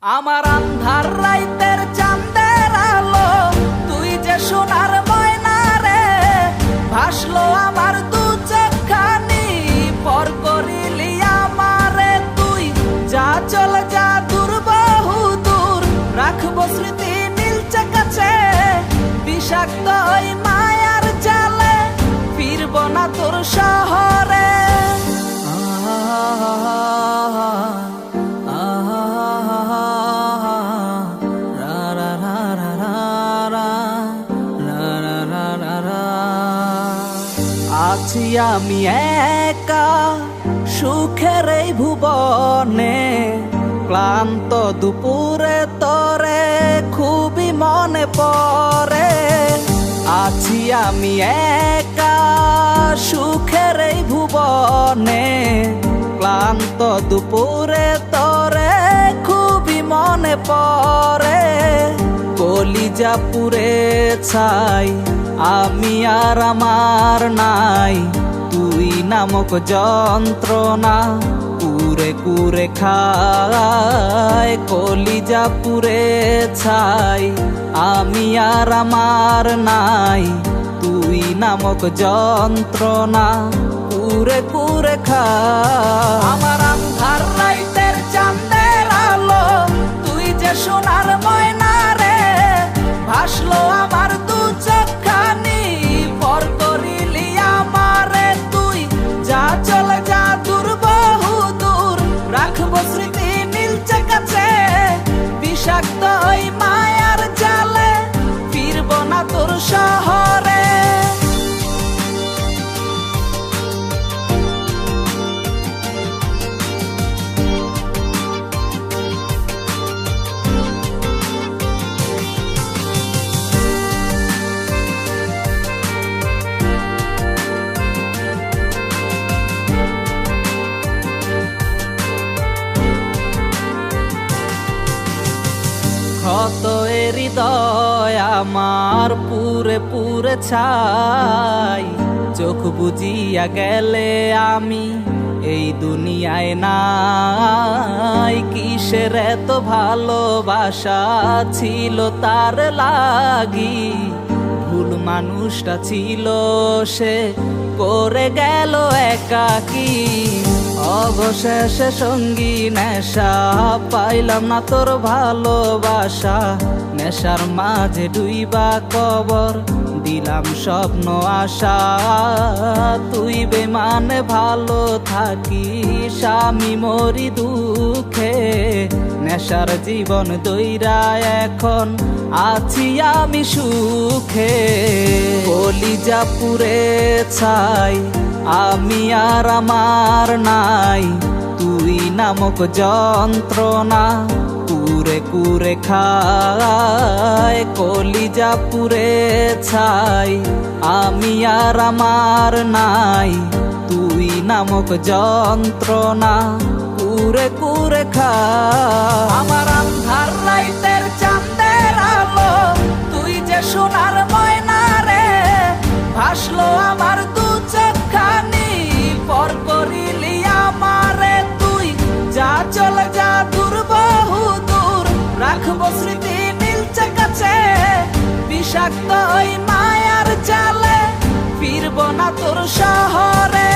আমার আন্ধার রাইতের চাঁদের আলো, তুই যে সোনার ময়না রে, ভাসলো আমার দু চোখখানি, পর করিলি আমারে তুই। যা চলে যা দূর বহু দূর, রাখবো স্মৃতি নীলচে কাছে, বিষাক্ত ওই মায়ার জালে, ফিরবো না তোর শহরে। আছি আমি একা সুখের এই ভুবনে, ক্লান্ত দুপুরে তোরে খুবই মনে পড়ে। আছি আমি একা সুখের এই ভুবনে, ক্লান্ত দুপুরে তোরে খুবই মনে পড়ে। কলিজা পুড়ে ছাই আমি আর আমার নাই, তুই নামক যন্ত্রণা কুরে কুরে খায়। কলিজা পুড়ে ছাই আমি আর আমার নাই, তুই নামক যন্ত্রণা কুরে কুরে খায়। আমার আন্ধার রাইতের চাঁদের আলো, তুই যে সোনার ময়না রে, ভাসলো আমার দু চোখখানি, পর করিলি আমারে তুই। যা চলে যা দূর বহু দূর, রাখবো স্মৃতি নীলচে কাছে, বিষাক্ত ওই মায়ার জালে, ফিরবো না তোর শহরে। ক্ষত হৃদয় আমার পুরে পুরে ছাই, চোখ বুজিয়া গেলে আমি এই দুনিয়ায় নাই। কিসের এত ভালোবাসা ছিল তার লাগি, ভুল মানুষটা ছিল সে, করে গেল একাকী। অবশেষে সঙ্গী নেশা, পাইলাম না তোর ভালোবাসা, নেশার মাঝে ডুইবা কবর দিলাম স্বপ্ন আশা। তুই বেমানে ভালো থাকিস, আমি মরি দুঃখে, নেশার জীবন দইরা এখন আছি আমি সুখে। কলিজা পুড়ে ছাই আমি আর আমার নাই, তুই নামক যন্ত্রণা কুরে কুরে খায়। কলিজা পুড়ে ছাই আমি আর আমার নাই, তুই নামক যন্ত্রণা কুরে কুরে খায়। আমার আন্ধার রাইতের চাঁদের আলো, তুই যে সোনার ময়না রে, ভাসলো আমার দু চোখখানি, পর করিলি আমারে তুই। যা চলে যা দূর বহু দূর, রাখবো স্মৃতি নীলচে কাছে, বিষাক্ত ওই মায়ার জালে, ফিরবো না তোর শহরে।